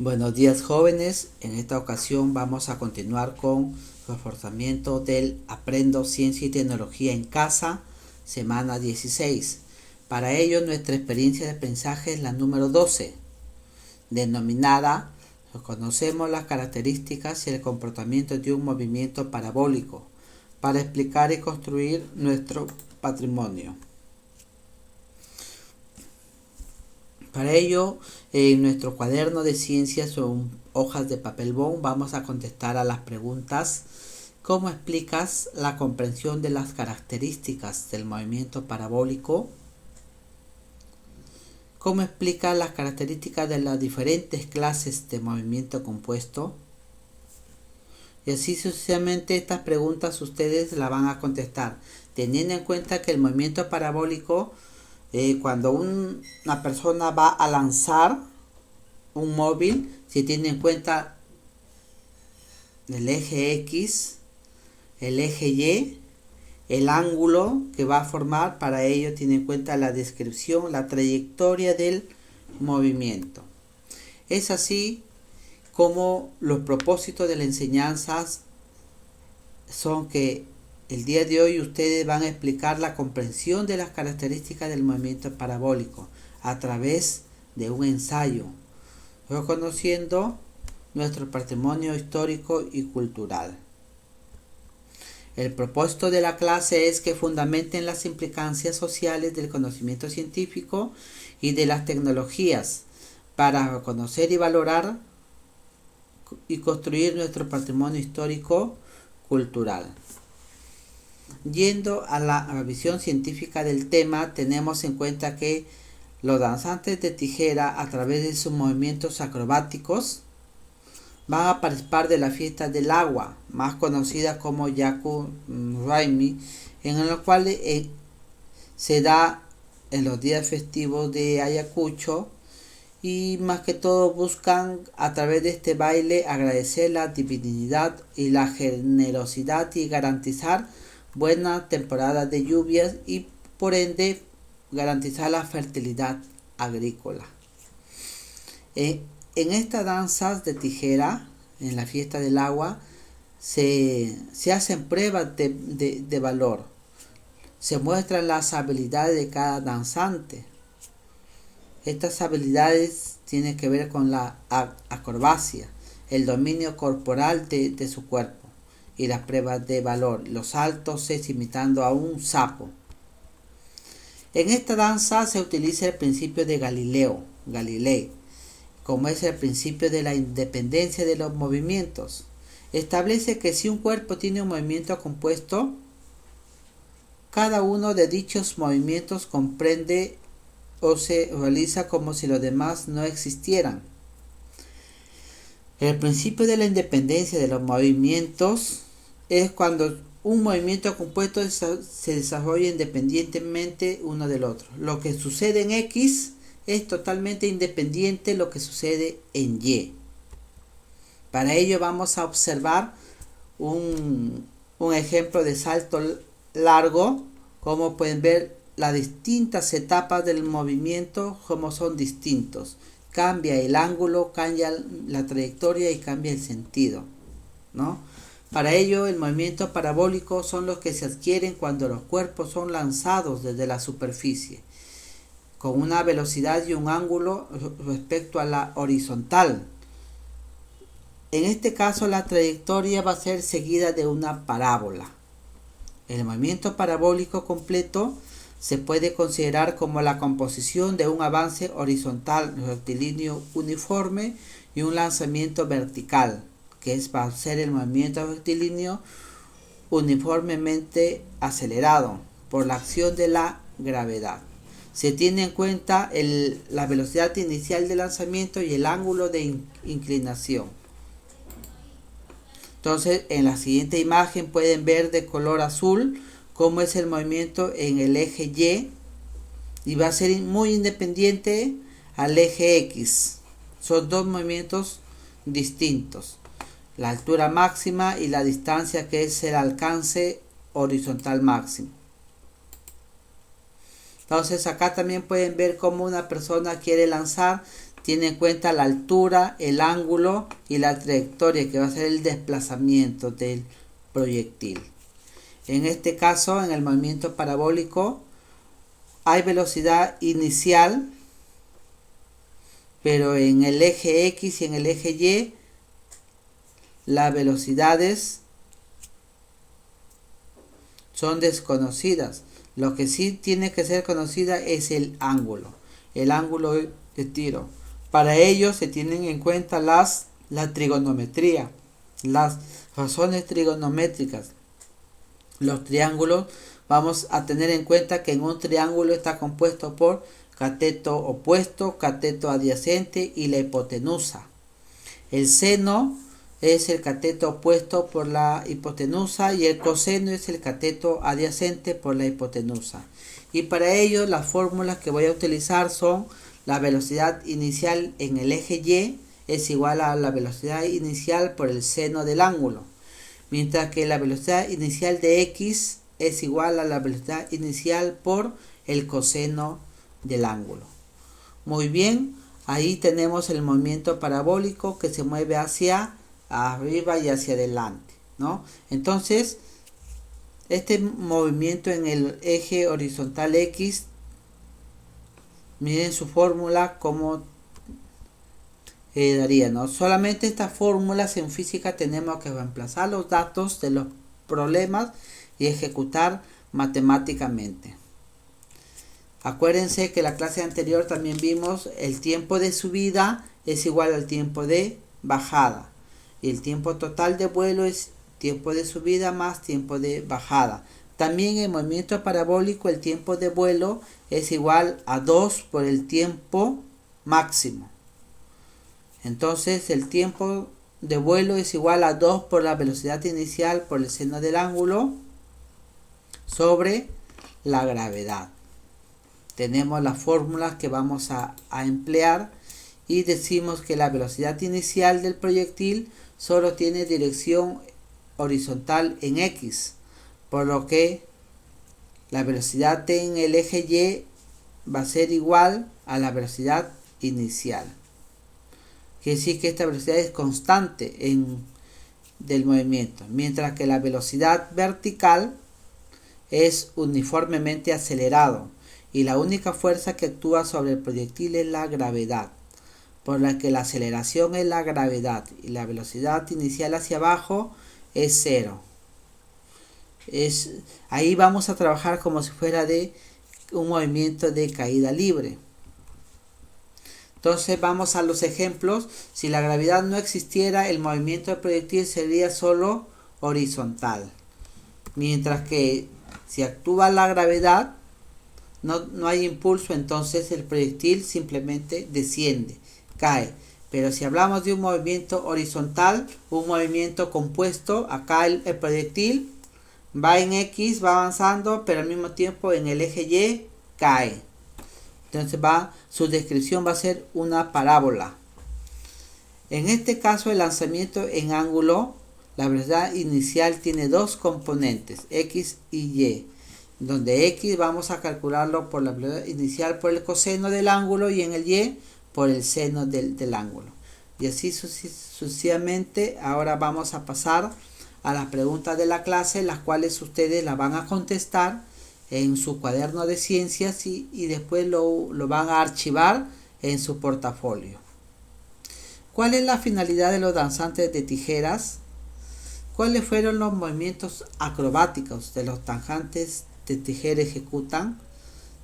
Buenos días jóvenes, en esta ocasión vamos a continuar con reforzamiento del Aprendo Ciencia y Tecnología en Casa, semana 16. Para ello nuestra experiencia de aprendizaje es la número 12, denominada Reconocemos las características y el comportamiento de un movimiento parabólico para explicar y construir nuestro patrimonio. Para ello, en nuestro cuaderno de ciencias o hojas de papel bond vamos a contestar a las preguntas: ¿cómo explicas la comprensión de las características del movimiento parabólico? ¿Cómo explicas las características de las diferentes clases de movimiento compuesto? Y así sucesivamente estas preguntas ustedes las van a contestar, teniendo en cuenta que el movimiento parabólico, cuando una persona va a lanzar un móvil, se tiene en cuenta el eje X, el eje Y, el ángulo que va a formar. Para ello tiene en cuenta la descripción, la trayectoria del movimiento. Es así como los propósitos de la enseñanza son que el día de hoy ustedes van a explicar la comprensión de las características del movimiento parabólico a través de un ensayo, reconociendo nuestro patrimonio histórico y cultural. El propósito de la clase es que fundamenten las implicancias sociales del conocimiento científico y de las tecnologías para reconocer y valorar y construir nuestro patrimonio histórico cultural. Yendo a la visión científica del tema, tenemos en cuenta que los danzantes de tijera, a través de sus movimientos acrobáticos, van a participar de la fiesta del agua, más conocida como Yaku Raimi, en el cual se da en los días festivos de Ayacucho, y más que todo buscan a través de este baile agradecer la divinidad y la generosidad y garantizar buena temporada de lluvias y por ende garantizar la fertilidad agrícola. En estas danzas de tijera, en la fiesta del agua, se hacen pruebas de valor. Se muestran las habilidades de cada danzante. Estas habilidades tienen que ver con la acrobacia, el dominio corporal de su cuerpo y las pruebas de valor. Los saltos es imitando a un sapo. En esta danza se utiliza el principio de Galilei, como es el principio de la independencia de los movimientos. Establece que si un cuerpo tiene un movimiento compuesto, cada uno de dichos movimientos comprende o se realiza como si los demás no existieran. El principio de la independencia de los movimientos es cuando un movimiento compuesto se desarrolla independientemente uno del otro. Lo que sucede en X es totalmente independiente de lo que sucede en Y. Para ello vamos a observar un ejemplo de salto largo. Como pueden ver, las distintas etapas del movimiento como son distintos. Cambia el ángulo, cambia la trayectoria y cambia el sentido, ¿no? Para ello, el movimiento parabólico son los que se adquieren cuando los cuerpos son lanzados desde la superficie, con una velocidad y un ángulo respecto a la horizontal. En este caso, la trayectoria va a ser seguida de una parábola. El movimiento parabólico completo se puede considerar como la composición de un avance horizontal rectilíneo uniforme y un lanzamiento vertical, que va a ser el movimiento rectilíneo uniformemente acelerado por la acción de la gravedad. Se tiene en cuenta la velocidad inicial de lanzamiento y el ángulo de inclinación. Entonces, en la siguiente imagen pueden ver de color azul cómo es el movimiento en el eje Y va a ser muy independiente al eje X. Son dos movimientos distintos: la altura máxima y la distancia, que es el alcance horizontal máximo. Entonces acá también pueden ver cómo una persona quiere lanzar tiene en cuenta la altura, el ángulo y la trayectoria, que va a ser el desplazamiento del proyectil. En este caso, en el movimiento parabólico, hay velocidad inicial, pero en el eje X y en el eje Y, las velocidades son desconocidas. Lo que sí tiene que ser conocida es el ángulo de tiro. Para ello se tienen en cuenta la trigonometría, las razones trigonométricas. Los triángulos, vamos a tener en cuenta que en un triángulo está compuesto por cateto opuesto, cateto adyacente y la hipotenusa. El seno es el cateto opuesto por la hipotenusa y el coseno es el cateto adyacente por la hipotenusa. Y para ello las fórmulas que voy a utilizar son: la velocidad inicial en el eje Y es igual a la velocidad inicial por el seno del ángulo, mientras que la velocidad inicial de X es igual a la velocidad inicial por el coseno del ángulo. Muy bien, ahí tenemos el movimiento parabólico que se mueve hacia arriba y hacia adelante, ¿no? Entonces, este movimiento en el eje horizontal X, miren su fórmula como daría, ¿no? Solamente estas fórmulas en física tenemos que reemplazar los datos de los problemas y ejecutar matemáticamente. Acuérdense que la clase anterior también vimos el tiempo de subida es igual al tiempo de bajada. Y el tiempo total de vuelo es tiempo de subida más tiempo de bajada. También en movimiento parabólico el tiempo de vuelo es igual a 2 por el tiempo máximo. Entonces el tiempo de vuelo es igual a 2 por la velocidad inicial por el seno del ángulo sobre la gravedad. Tenemos las fórmulas que vamos a emplear y decimos que la velocidad inicial del proyectil solo tiene dirección horizontal en X, por lo que la velocidad en el eje Y va a ser igual a la velocidad inicial. Quiere decir que esta velocidad es constante del movimiento, mientras que la velocidad vertical es uniformemente acelerado y la única fuerza que actúa sobre el proyectil es la gravedad, por la que la aceleración es la gravedad y la velocidad inicial hacia abajo es 0. Ahí vamos a trabajar como si fuera de un movimiento de caída libre. Entonces vamos a los ejemplos. Si la gravedad no existiera, el movimiento del proyectil sería solo horizontal, mientras que si actúa la gravedad no hay impulso, entonces el proyectil simplemente desciende, cae. Pero si hablamos de un movimiento horizontal, un movimiento compuesto, acá el proyectil va en X, va avanzando, pero al mismo tiempo en el eje Y cae. Entonces su descripción va a ser una parábola. En este caso el lanzamiento en ángulo, la velocidad inicial tiene dos componentes, X y Y, donde X vamos a calcularlo por la velocidad inicial por el coseno del ángulo y en el Y por el seno del ángulo. Y así sucesivamente. Ahora vamos a pasar a las preguntas de la clase, las cuales ustedes las van a contestar en su cuaderno de ciencias y después lo van a archivar en su portafolio. ¿Cuál es la finalidad de los danzantes de tijeras? ¿Cuáles fueron los movimientos acrobáticos de los danzantes de tijera ejecutan?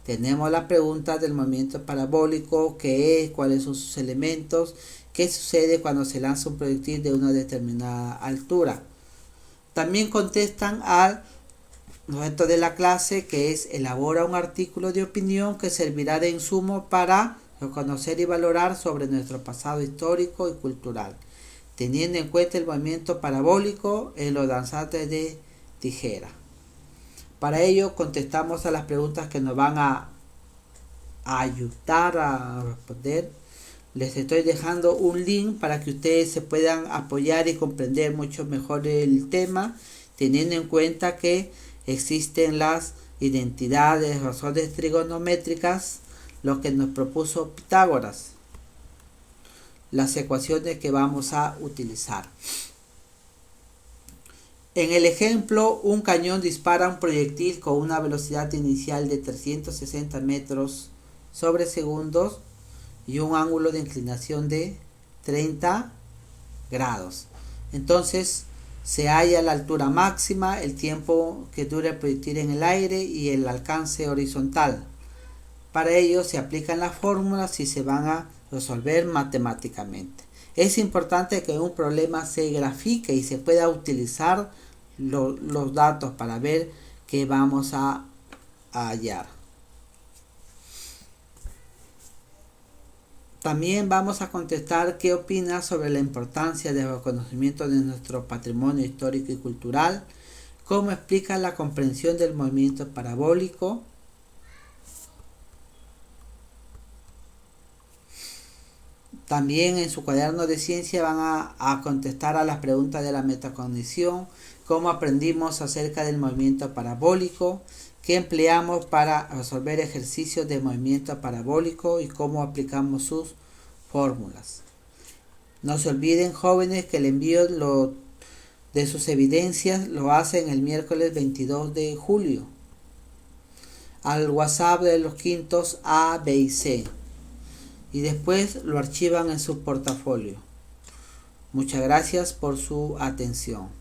Tenemos la pregunta del movimiento parabólico, qué es, cuáles son sus elementos, qué sucede cuando se lanza un proyectil de una determinada altura. También contestan al reto de la clase, que es elabora un artículo de opinión que servirá de insumo para reconocer y valorar sobre nuestro pasado histórico y cultural, teniendo en cuenta el movimiento parabólico en los danzantes de tijera. Para ello contestamos a las preguntas que nos van a ayudar a responder. Les estoy dejando un link para que ustedes se puedan apoyar y comprender mucho mejor el tema, teniendo en cuenta que existen las identidades, razones trigonométricas, lo que nos propuso Pitágoras. las ecuaciones que vamos a utilizar. En el ejemplo, un cañón dispara un proyectil con una velocidad inicial de 360 metros sobre segundos y un ángulo de inclinación de 30 grados. Entonces, se halla la altura máxima, el tiempo que dura el proyectil en el aire y el alcance horizontal. Para ello se aplican las fórmulas y se van a resolver matemáticamente. Es importante que un problema se grafique y se pueda utilizar los datos para ver qué vamos a hallar. También vamos a contestar qué opinas sobre la importancia del reconocimiento de nuestro patrimonio histórico y cultural, cómo explica la comprensión del movimiento parabólico. También en su cuaderno de ciencia van a contestar a las preguntas de la metacognición, cómo aprendimos acerca del movimiento parabólico, qué empleamos para resolver ejercicios de movimiento parabólico y cómo aplicamos sus fórmulas. No se olviden, jóvenes, que el envío de sus evidencias lo hacen el miércoles 22 de julio al WhatsApp de los quintos A, B y C. Y después lo archivan en su portafolio. Muchas gracias por su atención.